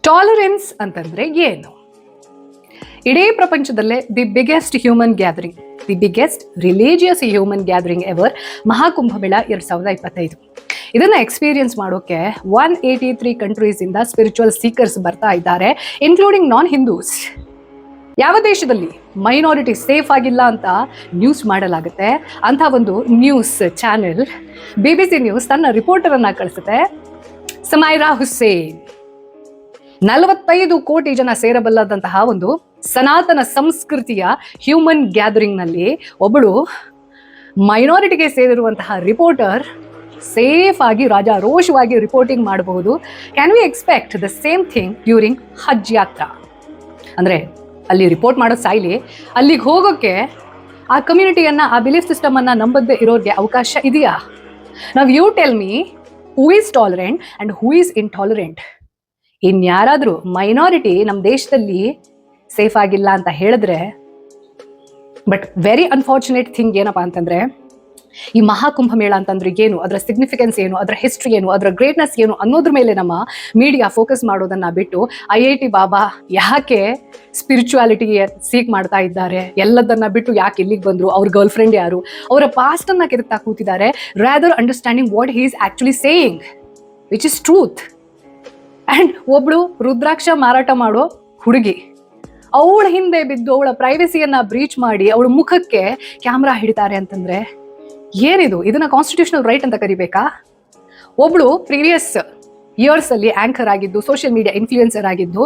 Tolerance ಅಂತಂದ್ರೆ ಏನು? ಇಡೀ ಪ್ರಪಂಚದಲ್ಲೇ the biggest human gathering, the biggest religious human gathering ever Maha Kumbh Mela 2025. ಇದನ್ನ ಎಕ್ಸ್ಪೀರಿಯನ್ಸ್ ಮಾಡೋಕೆ 183 ಕಂಟ್ರೀಸ್ ಇಂದ ಸ್ಪಿರಿಚುವಲ್ ಸೀಕರ್ಸ್ ಬರ್ತಾ ಇದ್ದಾರೆ, ಇನ್ಕ್ಲೂಡಿಂಗ್ ನಾನ್ ಹಿಂದೂಸ್. ಯಾವ ದೇಶದಲ್ಲಿ ಮೈನಾರಿಟಿ ಸೇಫ್ ಆಗಿಲ್ಲ ಅಂತ ನ್ಯೂಸ್ ಮಾಡಲಾಗುತ್ತೆ, ಅಂತ ಒಂದು ನ್ಯೂಸ್ ಚಾನೆಲ್ BBC ನ್ಯೂಸ್ ತನ್ನ ರಿಪೋರ್ಟರ್ ಅನ್ನ ಕಳಿಸುತ್ತೆ. ಸಮೈರಾ ಹುಸೇನ್ 45 ಕೋಟಿ ಜನ ಸೇರಬಲ್ಲದಂತಹ ಒಂದು ಸನಾತನ ಸಂಸ್ಕೃತಿಯ ಹ್ಯೂಮನ್ ಗ್ಯಾದರಿಂಗ್ ನಲ್ಲಿ ಒಬ್ಬಳು ಮೈನಾರಿಟಿಗೆ ಸೇರಿರುವಂತಹ ರಿಪೋರ್ಟರ್ ಸೇಫ್ ಆಗಿ ರಾಜಾರೋಷವಾಗಿ ರಿಪೋರ್ಟಿಂಗ್ ಮಾಡಬಹುದು. Can we expect the same thing during Hajj yatra? ಅಂದ್ರೆ ಅಲ್ಲಿ ರಿಪೋರ್ಟ್ ಮಾಡೋ ಸಾಯ್ಲಿ, ಅಲ್ಲಿಗೆ ಹೋಗೋಕ್ಕೆ ಆ ಕಮ್ಯುನಿಟಿಯನ್ನ, ಆ ಬಿಲೀಫ್ ಸಿಸ್ಟಮ್ ಅನ್ನ ನಂಬದೇ ಇರೋರಿಗೆ ಅವಕಾಶ ಇದೆಯಾ? Now you tell me who is tolerant and who is intolerant. ಇನ್ಯಾರಾದ್ರೂ ಮೈನಾರಿಟಿ ನಮ್ಮ ದೇಶದಲ್ಲಿ ಸೇಫ್ ಆಗಿಲ್ಲ ಅಂತ ಹೇಳಿದ್ರೆ, ಬಟ್ ವೆರಿ ಅನ್ಫಾರ್ಚುನೇಟ್ ಥಿಂಗ್ ಏನಪ್ಪಾ ಅಂತಂದ್ರೆ, ಈ ಮಹಾಕುಂಭಮೇಳ ಅಂತಂದ್ರೆ ಏನು, ಅದರ ಸಿಗ್ನಿಫಿಕೆನ್ಸ್ ಏನು, ಅದರ ಹಿಸ್ಟ್ರಿ ಏನು, ಅದರ ಗ್ರೇಟ್ನೆಸ್ ಏನು ಅನ್ನೋದ್ರ ಮೇಲೆ ನಮ್ಮ ಮೀಡಿಯಾ ಫೋಕಸ್ ಮಾಡೋದನ್ನ ಬಿಟ್ಟು IIT ಬಾಬಾ ಯಾಕೆ ಸ್ಪಿರಿಚುವಾಲಿಟಿ ಸೀಕ್ ಮಾಡ್ತಾ ಇದ್ದಾರೆ, ಎಲ್ಲದನ್ನ ಬಿಟ್ಟು ಯಾಕೆ ಇಲ್ಲಿಗೆ ಬಂದ್ರು, ಅವ್ರ ಗರ್ಲ್ ಫ್ರೆಂಡ್ ಯಾರು, ಅವರ ಪಾಸ್ಟ್ ಅನ್ನ ಕೆದಕ್ತಾ ಕೂತಿದ್ದಾರೆ, rather understanding what he is actually saying which is truth. And ಒಬ್ಳು ರುದ್ರಾಕ್ಷ ಮಾರಾಟ ಮಾಡೋ ಹುಡುಗಿ ಅವಳ ಹಿಂದೆ ಬಿದ್ದು ಅವಳ ಪ್ರೈವಸಿಯನ್ನ ಬ್ರೀಚ್ ಮಾಡಿ ಅವಳ ಮುಖಕ್ಕೆ ಕ್ಯಾಮ್ರಾ ಹಿಡಿತಾರೆ ಅಂತಂದ್ರೆ ಏನಿದು? ಇದನ್ನ ಕಾನ್ಸ್ಟಿಟ್ಯೂಷನಲ್ ರೈಟ್ ಅಂತ ಕರಿಬೇಕಾ? ಒಬ್ಳು ಪ್ರೀವಿಯಸ್ ಇಯರ್ಸ್ ಅಲ್ಲಿ ಆಂಕರ್ ಆಗಿದ್ದು, ಸೋಷಿಯಲ್ ಮೀಡಿಯಾ ಇನ್ಫ್ಲೂಯೆನ್ಸರ್ ಆಗಿದ್ದು,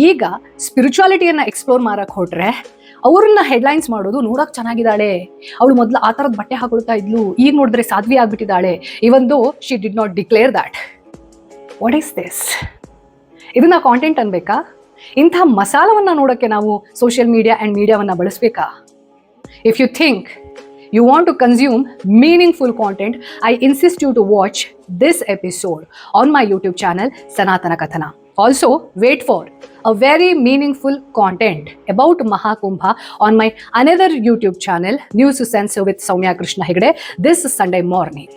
ಈಗ ಸ್ಪಿರಿಚುವಾಲಿಟಿಯನ್ನ ಎಕ್ಸ್ಪ್ಲೋರ್ ಮಾಡಕ್ ಹೊಟ್ರೆ ಅವ್ರನ್ನ ಹೆಡ್ಲೈನ್ಸ್ ಮಾಡೋದು, ನೋಡಕ್ ಚೆನ್ನಾಗಿದ್ದಾಳೆ, ಅವಳು ಮೊದಲು ಆ ಥರದ ಬಟ್ಟೆ ಹಾಕೊಳ್ತಾ ಇದ್ಲು, ಈಗ ನೋಡಿದ್ರೆ ಸಾಧ್ವಿ ಆಗ್ಬಿಟ್ಟಿದ್ದಾಳೆ, even though she did not declare that. What is this? ಇದನ್ನ ಕಾಂಟೆಂಟ್ ಅನ್ಬೇಕಾ? ಇಂಥ ಮಸಾಲವನ್ನ ನೋಡೋಕ್ಕೆ ನಾವು ಸೋಷಿಯಲ್ ಮೀಡಿಯಾ ಅಂಡ್ ಮೀಡಿಯಾವನ್ನ ಬಳಸಬೇಕಾ? If you think you want to consume meaningful content, I insist you to watch this episode on my YouTube channel Sanatana Kathana. Also wait for a very meaningful content about Mahakumbha on my another YouTube channel News to Sense with Soumya Krishna Hegde this Sunday morning.